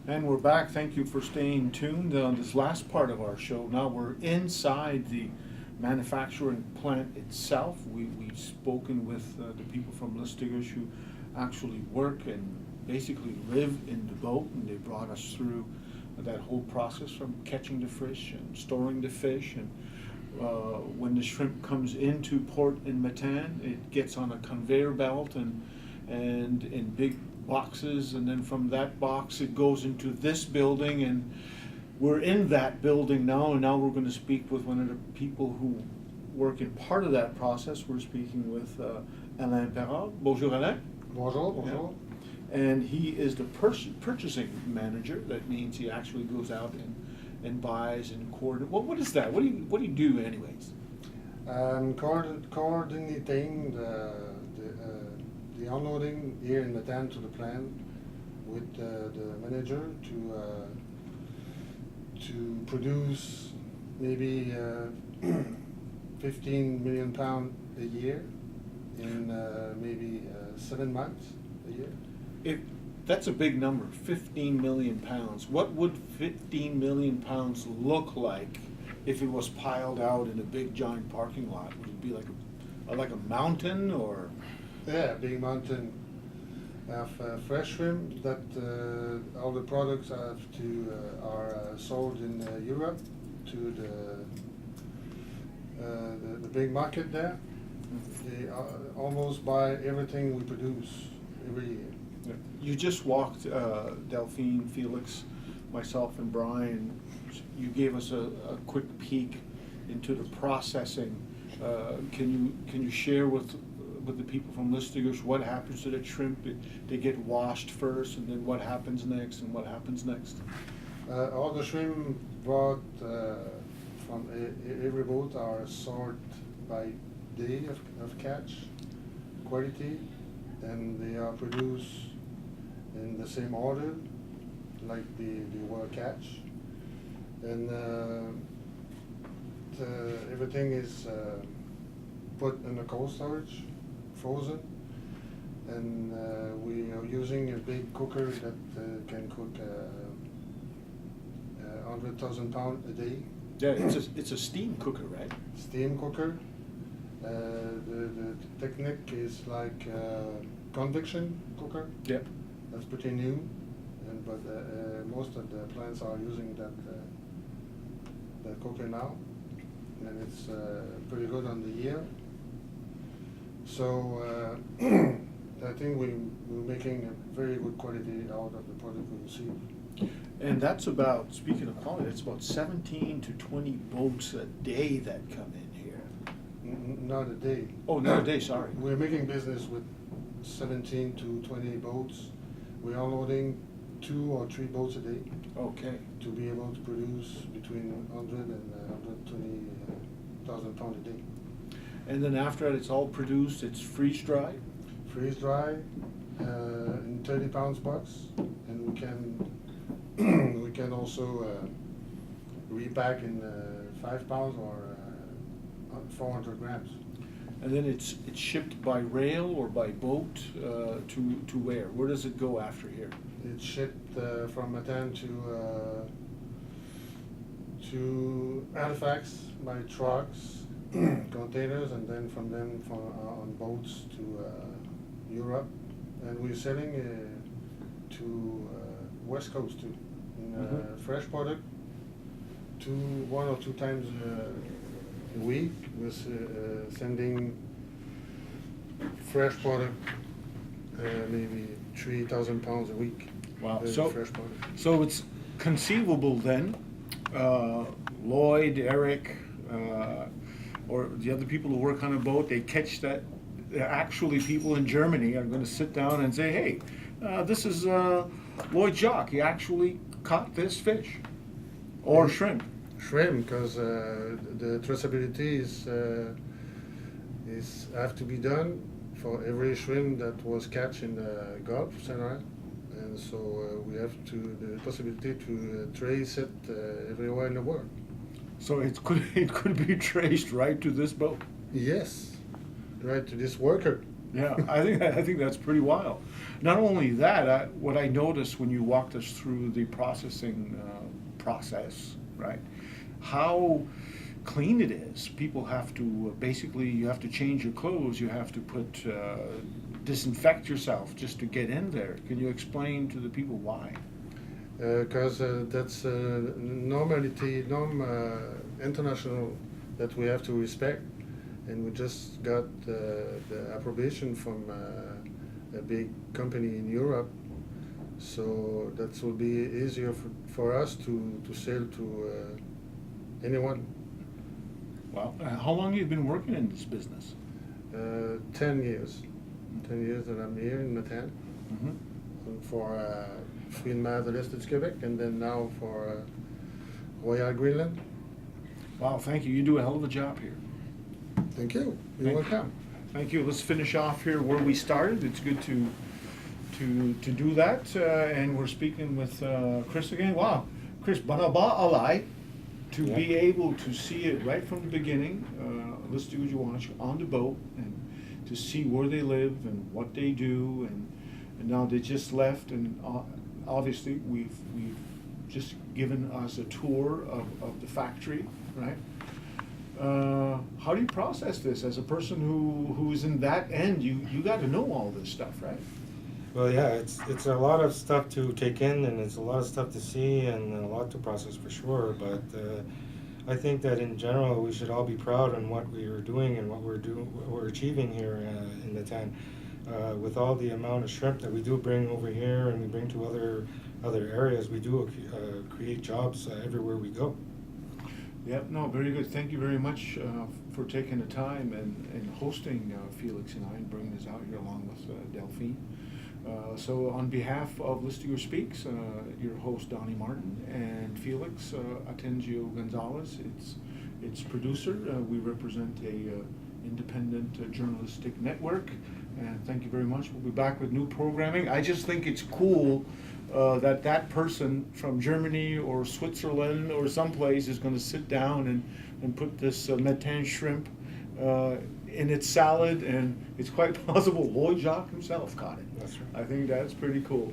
And we're back. Thank you for staying tuned on this last part of our show. Now we're inside the manufacturing plant itself. We've spoken with the people from Listuguj who actually work and basically live in the boat, and they brought us through that whole process from catching the fish and storing the fish. And when the shrimp comes into port in Matan, it gets on a conveyor belt and in big boxes, and then from that box it goes into this building, and we're in that building now, and now we're going to speak with one of the people who work in part of that process. We're speaking with Alain Perard. Bonjour Alain. Bonjour, bonjour. Yeah. And he is the purchasing manager. That means he actually goes out and buys and coordinates. What is that? What do you do anyways? Coordinating the unloading here in Matan to the plant with the manager to produce maybe 15 million pounds a year in maybe 7 months a year. That's a big number, 15 million pounds. What would 15 million pounds look like if it was piled out in a big giant parking lot? Would it be like a mountain, or? Yeah, big mountain of fresh shrimp that all the products are sold in Europe to the big market there. They almost buy everything we produce every year. Yeah. You just walked, Delphine, Felix, myself, and Brian. You gave us a quick peek into the processing. Can you share with the people from Listuguj what happens to the shrimp? They get washed first, and then what happens next, and what happens next? All the shrimp brought from every boat are sorted by day of catch, quality, and they are produced in the same order like they were catch. And everything is put in a cold storage, frozen, and we are using a big cooker that can cook 100,000 pounds a day. Yeah, it's a steam cooker, right? Steam cooker. The technique is like convection cooker. Yep. That's pretty new, but most of the plants are using that cooker now, and it's pretty good on the year. So I think we're making a very good quality out of the product we receive. And that's about, speaking of quality, it's about 17 to 20 boats a day that come in here. Not a day. Oh, not a day, sorry. We're making business with 17 to 20 boats. We're unloading 2 or 3 boats a day. Okay. To be able to produce between 100 and 120,000 pounds a day. And then after that, it's all produced, it's freeze-dried? Freeze-dry in 30 pounds box, and we can also repack in 5 pounds or 400 grams. And then it's shipped by rail or by boat to where? Where does it go after here? It's shipped from Matan to Halifax by trucks, containers, and then from them on boats to Europe. And we're selling to West Coast too. Fresh product, 1 or 2 times a week. We're sending fresh product, maybe 3,000 pounds a week. Wow. Fresh product. So it's conceivable then, Lloyd, Eric, or the other people who work on a boat, they catch that. Actually, people in Germany are going to sit down and say, hey, this is Lloyd Jacques. He actually caught this fish. Or shrimp. Shrimp, because the traceability is have to be done for every shrimp that was catch in the Gulf Center, and so we have the possibility to trace it everywhere in the world. So it could be traced right to this boat. Yes, right to this worker. Yeah, I think that's pretty wild. Not only that, what I noticed when you walked us through the processing process, right? How clean it is. People have to basically, you have to change your clothes. You have to put disinfect yourself just to get in there. Can you explain to the people why? Because that's normality, international that we have to respect, and we just got the approbation from a big company in Europe, so that will be easier for us to sell to anyone. Wow. How long have you been working in this business? 10 years. 10 years that I'm here in Matane. Mm-hmm. For Fruits de Mer de Listuguj, Quebec, and then now for Royal Greenland. Wow, thank you. You do a hell of a job here. Thank you. You're Thank you. welcome. Thank you. Let's finish off here where we started. It's good to do that. And we're speaking with Chris again. Wow, Chris, Banaba Alai, to be able to see it right from the beginning, Listuguj on the boat, and to see where they live and what they do, and now they just left, and obviously we've just given us a tour of the factory, right? How do you process this as a person who is in that end? You got to know all this stuff, right? Well, yeah, it's a lot of stuff to take in, and it's a lot of stuff to see, and a lot to process for sure. But I think that in general, we should all be proud on what we are doing and what we're achieving here in the town. With all the amount of shrimp that we do bring over here, and we bring to other areas, we do create jobs everywhere we go. Yep, no, very good. Thank you very much for taking the time and hosting Felix and I and bringing us out here along with Delphine. So on behalf of Listuguj Speaks, your host Donnie Martin and Felix Atencio Gonzalez, its producer. We represent a independent journalistic network, and thank you very much. We'll be back with new programming. I just think it's cool that person from Germany or Switzerland or someplace is going to sit down and put this Matane shrimp in its salad, and it's quite possible Lloyd Jacques himself caught it. That's right. I think that's pretty cool.